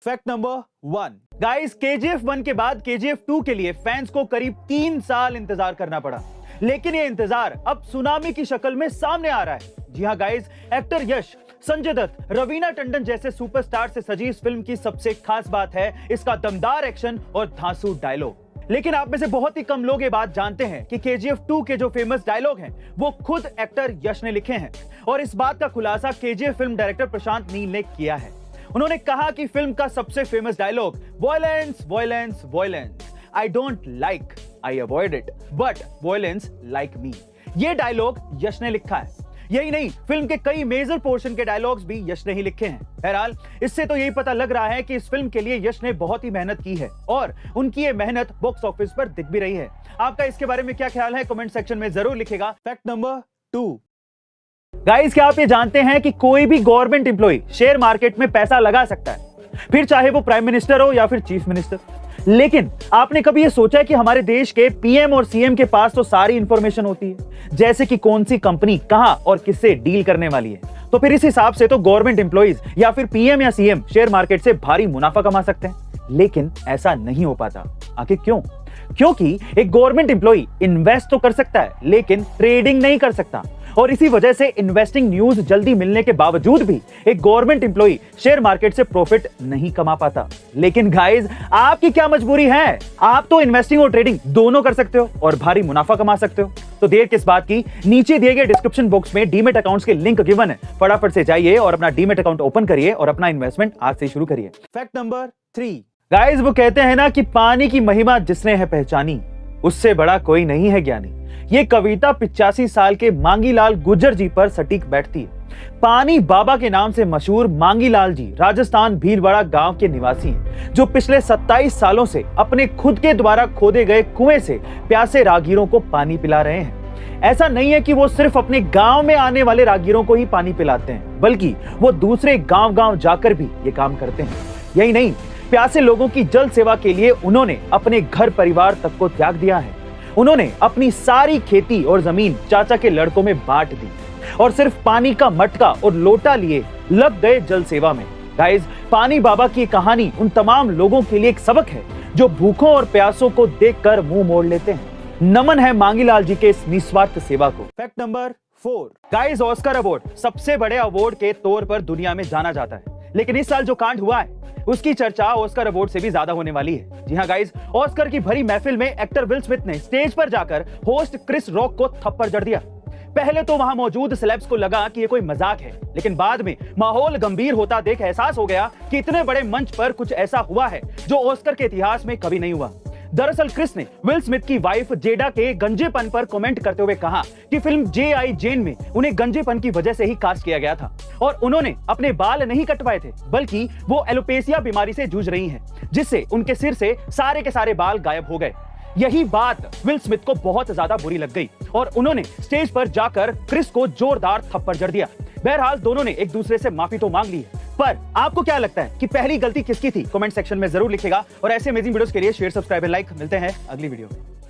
Fact number 1 guys, KGF 1 के बाद KGF 2 के लिए फैंस को करीब 3 साल इंतजार करना पड़ा, लेकिन ये इंतजार अब सुनामी की शक्ल में सामने आ रहा है। जी हां गाइस, एक्टर यश, संजय दत्त, रवीना टंडन जैसे सुपरस्टार से सजी इस फिल्म की सबसे खास बात है इसका दमदार एक्शन और धांसू डायलॉग। लेकिन आप में से बहुत ही कम लोग ये बात जानते हैं कि KGF 2 के जो फेमस डायलॉग हैं वो खुद एक्टर यश ने लिखे हैं, और इस बात का खुलासा KGF फिल्म डायरेक्टर प्रशांत नील ने किया है। उन्होंने कहा कि फिल्म का सबसे famous dialogue violence violence violence, I don't like, I avoid it, but violence like me, ये डायलॉग यश ने लिखा है। यही नहीं, फिल्म के कई मेजर पोर्शन के डायलॉग्स भी यश ने ही लिखे हैं। बहरहाल, इससे तो यही पता लग रहा है कि इस फिल्म के लिए यश ने बहुत ही मेहनत की है और उनकी ये मेहनत बॉक्स ऑफिस पर दिख भी रही है। आपका इसके बारे में क्या ख्याल है, कमेंट सेक्शन में जरूर लिखेगा। फैक्ट नंबर 2 गाइस, क्या आप ये जानते हैं कि कोई भी गवर्नमेंट एम्प्लॉय शेयर मार्केट में पैसा लगा सकता है, फिर चाहे वो प्राइम मिनिस्टर हो या फिर चीफ मिनिस्टर। लेकिन आपने कभी ये सोचा है कि हमारे देश के PM और CM के पास तो सारी इंफॉर्मेशन होती है, जैसे कि कौन सी कंपनी कहां और किससे डील करने वाली है। तो फिर इस हिसाब से तो गवर्नमेंट एम्प्लॉइज या फिर PM या CM शेयर मार्केट से भारी मुनाफा कमा सकते हैं, लेकिन ऐसा नहीं हो पाता। आखिर क्यों? क्योंकि एक गवर्नमेंट एम्प्लॉय इन्वेस्ट तो कर सकता है लेकिन ट्रेडिंग नहीं कर सकता, और इसी वजह से इन्वेस्टिंग न्यूज जल्दी मिलने के बावजूद भी एक गवर्नमेंट एम्प्लॉय शेयर मार्केट से प्रॉफिट नहीं कमा पाता। लेकिन गाइस, आपकी क्या मजबूरी है? आप तो इन्वेस्टिंग और ट्रेडिंग दोनों कर सकते हो और भारी मुनाफा कमा सकते हो। तो देर किस बात की, नीचे दिए गए डिस्क्रिप्शन बॉक्स में डीमेट अकाउंट्स के लिंक गिवन है, फटाफट से जाइए और अपना डीमेट अकाउंट ओपन करिए और अपना इन्वेस्टमेंट आज से शुरू करिए। फैक्ट नंबर 3 गाइस, वो कहते हैं ना कि पानी की महिमा जिसने है पहचानी, उससे बड़ा कोई नहीं है ज्ञानी। ये कविता 85 साल के मांगीलाल गुर्जर जी पर सटीक बैठती है। पानी बाबा के नाम से मशहूर मांगीलाल जी राजस्थान भीलवाड़ा गांव के निवासी हैं, जो पिछले 27 सालों से अपने खुद के द्वारा खोदे गए कुएं से प्यासे राहगीरों को पानी पिला रहे हैं। ऐसा नहीं है कि वो सिर्फ अपने गांव में आने वाले राहगीरों को ही पानी पिलाते हैं, बल्कि वो दूसरे गांव-गांव जाकर भी ये काम करते हैं। यही नहीं, प्यासे लोगों की जल सेवा के लिए उन्होंने अपने घर परिवार तक को त्याग दिया है। उन्होंने अपनी सारी खेती और जमीन चाचा के लड़कों में बांट दी और सिर्फ पानी का मटका और लोटा लिए लग गए जल सेवा में। गाइस, पानी बाबा की कहानी उन तमाम लोगों के लिए एक सबक है जो भूखों और प्यासों को देखकर मुंह मोड़ लेते हैं। नमन है मांगीलाल जी के इस निस्वार्थ सेवा को। Fact number 4 guys, Oscar award सबसे बड़े अवार्ड के तौर पर दुनिया में जाना जाता है, लेकिन इस साल जो कांड हुआ है उसकी चर्चा ऑस्कर अवार्ड से भी ज्यादा होने वाली है। जी हां गाइस, ऑस्कर की भरी महफिल में एक्टर विल स्मिथ ने स्टेज पर जाकर होस्ट क्रिस रॉक को थप्पड़ जड़ दिया। पहले तो वहां मौजूद सेलेब्स को लगा कि ये कोई मजाक है, लेकिन बाद में माहौल गंभीर होता देख एहसास हो गया कि इतने बड़े मंच पर कुछ ऐसा हुआ है जो ऑस्कर के इतिहास में कभी नहीं हुआ। दरअसल क्रिस ने विल स्मिथ की वाइफ जेडा के गंजेपन पर कमेंट करते हुए कहा कि फिल्म J.I. जेन में उन्हें गंजेपन की वजह से ही कास्ट किया गया था और उन्होंने अपने बाल नहीं कटवाए थे, बल्कि वो एलोपेसिया बीमारी से जूझ रही हैं, जिससे उनके सिर से सारे के सारे बाल गायब हो गए। यही बात विल स्मिथ को बहुत ज्यादा बुरी लग गई और उन्होंने स्टेज पर जाकर क्रिस को जोरदार थप्पड़ जड़ दिया। बहरहाल, दोनों ने एक दूसरे से माफी तो मांग ली है, पर आपको क्या लगता है कि पहली गलती किसकी थी? कमेंट सेक्शन में जरूर लिखेगा और ऐसे अमेजिंग वीडियोस के लिए शेयर, सब्सक्राइब एंड लाइक। मिलते हैं अगली वीडियो में।